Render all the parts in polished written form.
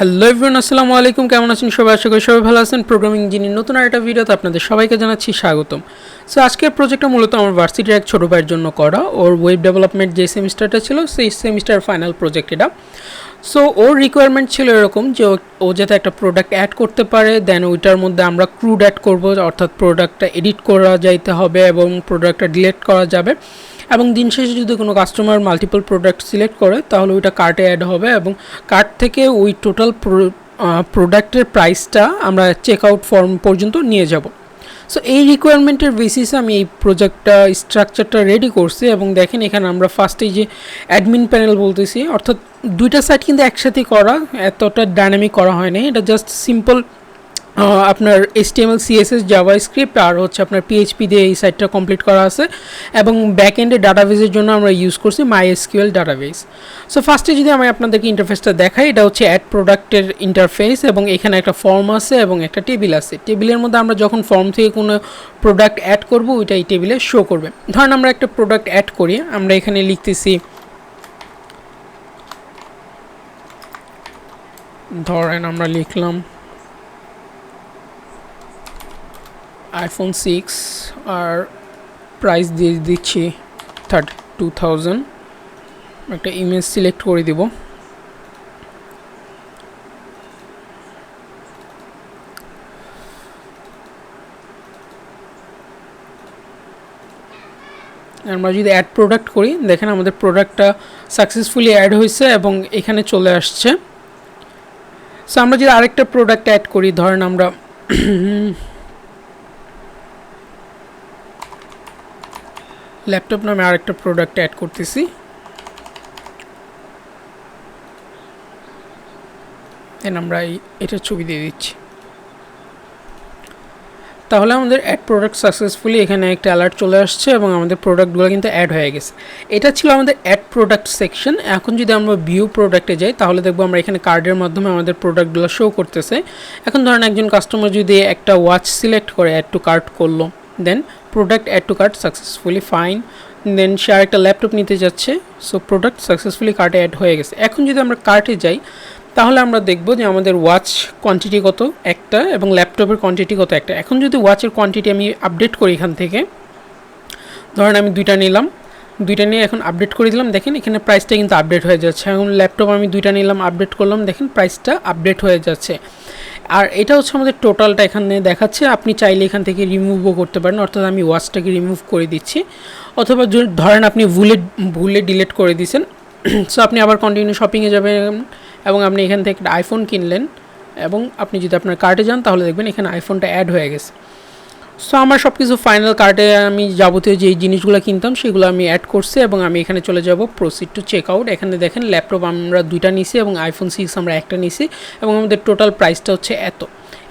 Hello everyone, আসসালামু আলাইকুম। কেমন আছেন সবাই? আশা করি সবাই ভালো আছেন। প্রোগ্রামিং জিনির নতুন একটা ভিডিওতে আপনাদের সবাইকে জানাচ্ছি স্বাগতম। সো আজকের প্রজেক্টটা মূলত আমার ভার্সিটির এক ছোটো ভাইয়ের জন্য করা। ওর ওয়েব ডেভেলপমেন্ট যে সেমিস্টারটা ছিল সেই সেমিস্টার ফাইনাল প্রজেক্ট এটা। সো ওর রিকোয়ারমেন্ট ছিল এরকম যে ও যাতে একটা প্রোডাক্ট অ্যাড করতে পারে, দেন ওইটার মধ্যে আমরা ক্রুড অ্যাড করবো, অর্থাৎ প্রোডাক্টটা এডিট করা যাইতে হবে এবং প্রোডাক্টটা ডিলিট করা যাবে। এবং দিন শেষে যদি কোনো কাস্টমার মাল্টিপল প্রোডাক্ট সিলেক্ট করে তাহলে ওইটা কার্টে অ্যাড হবে এবং কার্ট থেকে ওই টোটাল প্রোডাক্টের প্রাইসটা আমরা চেক আউট ফর্ম পর্যন্ত নিয়ে যাব। সো এই রিকোয়ারমেন্টের বেসিসে আমি এই প্রোজেক্টটা স্ট্রাকচারটা রেডি করছি এবং দেখেন এখানে আমরা ফার্স্টে যে অ্যাডমিন প্যানেল বলতেছি, অর্থাৎ দুইটা সাইট কিন্তু একসাথে করা, এতটা ডাইনামিক করা হয়নি। এটা জাস্ট সিম্পল আপনার HTML CSS JavaScript আর হচ্ছে আপনার PHP দিয়ে এই সাইটটা কমপ্লিট করা আছে এবং ব্যাক এন্ডে ডাটাবেসের জন্য আমরা ইউজ করছি MySQL ডাটাবেস। সো ফার্স্টে যদি আমি আপনাদেরকে ইন্টারফেসটা দেখাই, এটা হচ্ছে অ্যাড প্রোডাক্টের ইন্টারফেস এবং এখানে একটা ফর্ম আছে এবং একটা টেবিল আছে। টেবিলের মধ্যে আমরা যখন ফর্ম থেকে কোনো প্রোডাক্ট অ্যাড করব ওইটা এই টেবিলে শো করবে। ধরেন আমরা একটা প্রোডাক্ট অ্যাড করি, আমরা এখানে লিখতেছি, ধরেন আমরা লিখলাম iPhone 6 আর প্রাইস দিয়ে দিচ্ছি 32,000। একটা ইমেজ সিলেক্ট করে দিব। আমরা যদি অ্যাড প্রোডাক্ট করি, দেখেন আমাদের প্রোডাক্টটা সাকসেসফুলি অ্যাড হয়েছে এবং এখানে চলে আসছে। সো আমরা যদি আরেকটা প্রোডাক্ট অ্যাড করি, ধরেন আমরা ল্যাপটপ নামে আরেকটা প্রোডাক্ট অ্যাড করতেছি, দেন আমরা এটার ছবি দিয়ে দিচ্ছি। তাহলে আমাদের অ্যাড প্রোডাক্ট সাকসেসফুলি এখানে একটা অ্যালার্ট চলে আসছে এবং আমাদের প্রোডাক্টগুলো কিন্তু অ্যাড হয়ে গেছে। এটা ছিল আমাদের অ্যাড প্রোডাক্ট সেকশন। এখন যদি আমরা ভিউ প্রোডাক্টে যাই তাহলে দেখবো আমরা এখানে কার্ডের মাধ্যমে আমাদের প্রোডাক্টগুলো শো করতেছে। এখন ধরেন একজন কাস্টমার যদি একটা ওয়াচ সিলেক্ট করে অ্যাড টু কার্ট করলো, then product add to cart successfully fine, then সে আর একটা ল্যাপটপ নিতে যাচ্ছে, সো প্রোডাক্ট সাকসেসফুলি কার্টে অ্যাড হয়ে গেছে। এখন যদি আমরা কার্টে যাই তাহলে আমরা দেখব যে আমাদের ওয়াচ কোয়ান্টিটি কত একটা এবং ল্যাপটপের কোয়ান্টিটি কত একটা। এখন যদি ওয়াচের কোয়ান্টিটি আমি আপডেট করি এখান থেকে, ধরেন আমি দুইটা নিলাম, দুইটা নিয়ে এখন আপডেট করে দিলাম, দেখেন এখানে প্রাইসটা কিন্তু আপডেট হয়ে যাচ্ছে। এখন ল্যাপটপ আমি দুইটা নিলাম, আপডেট করলাম, দেখেন প্রাইসটা আপডেট হয়ে যাচ্ছে। আর এটা হচ্ছে আমাদের টোটালটা এখানে দেখাচ্ছে। আপনি চাইলে এখান থেকে রিমুভও করতে পারেন, অর্থাৎ আমি ওয়াচটাকে রিমুভ করে দিচ্ছি, অথবা ধরেন আপনি ভুলে ডিলিট করে দিয়েছেন। সো আপনি আবার কন্টিনিউ শপিংয়ে যাবেন এবং আপনি এখান থেকে একটা আইফোন কিনলেন এবং আপনি যদি আপনার কার্টে যান তাহলে দেখবেন এখানে আইফোনটা অ্যাড হয়ে গেছে। সো আমার সব কিছু ফাইনাল কার্টে আমি যাবতীয় যেই জিনিসগুলো কিনতাম সেগুলো আমি অ্যাড করছি এবং আমি এখানে চলে যাব প্রসিড টু চেক আউট। এখানে দেখেন ল্যাপটপ আমরা দুইটা নিছি এবং iPhone 6 আমরা একটা নিছি এবং আমাদের টোটাল প্রাইসটা হচ্ছে এত।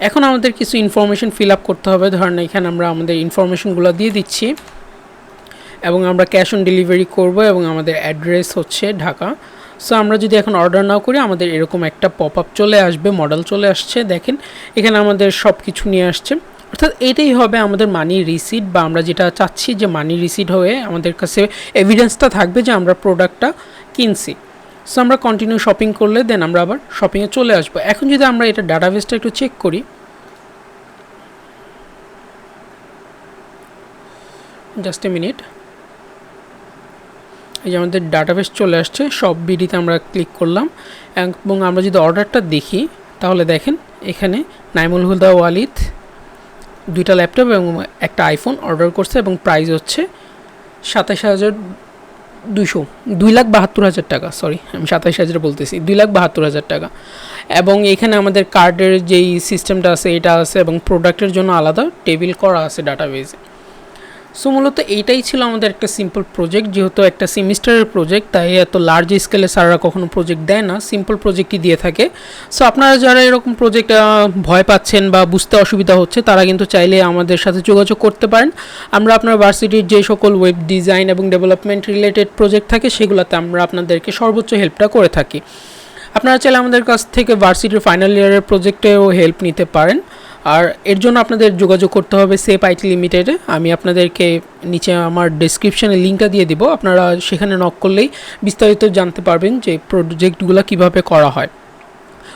এখন আমাদের কিছু ইনফরমেশন ফিল আপ করতে হবে। ধরেন এখানে আমরা আমাদের ইনফরমেশনগুলো দিয়ে দিচ্ছি এবং আমরা ক্যাশ অন ডেলিভারি করব এবং আমাদের অ্যাড্রেস হচ্ছে ঢাকা। সো আমরা যদি এখন অর্ডার না করি আমাদের এরকম একটা পপ আপ চলে আসবে, মডেল চলে আসছে, দেখেন এখানে আমাদের সব কিছু নিয়ে আসছে। অর্থাৎ এটাই হবে আমাদের মানি রিসিট, বা আমরা যেটা চাচ্ছি যে মানি রিসিট হয়ে আমাদের কাছে এভিডেন্সটা থাকবে যে আমরা প্রোডাক্টটা কিনছি। সো আমরা কন্টিনিউ শপিং করলে দেন আমরা আবার শপিংয়ে চলে আসবো। এখন যদি আমরা এটা ডাটাবেসটা একটু চেক করি, জাস্ট এ মিনিট, এই যে আমাদের ডাটাবেস চলে আসছে, সব বিডিতে আমরা ক্লিক করলাম এবং আমরা যদি অর্ডারটা দেখি তাহলে দেখেন এখানে নাইমুল হুদা ওয়ালিদ দুইটা ল্যাপটপ এবং একটা আইফোন অর্ডার করছে এবং প্রাইস হচ্ছে 2,72,000 টাকা। সরি, আমি 27,000 বলতেছি, 2,72,000 টাকা। এবং এখানে আমাদের কার্ডের যেই সিস্টেমটা আছে এটা আছে এবং প্রোডাক্টের জন্য আলাদা টেবিল করা আছে ডাটাবেসে। সো মূলত এইটাই ছিল আমাদের একটা সিম্পল প্রজেক্ট। যেহেতু একটা সেমিস্টারের প্রজেক্ট তাই এত লার্জ স্কেলে স্যাররা কখনো প্রজেক্ট দেয় না, সিম্পল প্রজেক্টই দিয়ে থাকে। সো আপনারা যারা এরকম প্রজেক্ট ভয় পাচ্ছেন বা বুঝতে অসুবিধা হচ্ছে তারা কিন্তু চাইলে আমাদের সাথে যোগাযোগ করতে পারেন। আমরা আপনার ভার্সিটির যে সকল ওয়েব ডিজাইন এবং ডেভেলপমেন্ট রিলেটেড প্রজেক্ট থাকে সেগুলোতে আমরা আপনাদেরকে সর্বোচ্চ হেল্পটা করে থাকি। আপনারা চাইলে আমাদের কাছ থেকে ভার্সিটির ফাইনাল ইয়ারের প্রজেক্টেও হেল্প নিতে পারেন। আর এর জন্য আপনাদের যোগাযোগ করতে হবে সেপ আইটি লিমিটেডে। আমি আপনাদেরকে নিচে আমার ডেসক্রিপশনে লিঙ্কটা দিয়ে দিব, আপনারা সেখানে নক করলেই বিস্তারিত জানতে পারবেন যে প্রজেক্টগুলো কিভাবে করা হয়।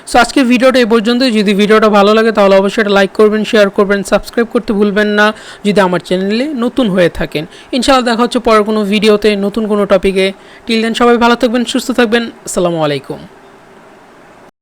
সো আজকের ভিডিওটা এই পর্যন্তই। যদি ভিডিওটা ভালো লাগে তাহলে অবশ্যই এটা লাইক করবেন, শেয়ার করবেন, সাবস্ক্রাইব করতে ভুলবেন না যদি আমার চ্যানেলে নতুন হয়ে থাকেন। ইনশাআল্লাহ দেখা হচ্ছে পরের কোনো ভিডিওতে নতুন কোনো টপিকে। টিল দেন সবাই ভালো থাকবেন, সুস্থ থাকবেন। আসসালামু আলাইকুম।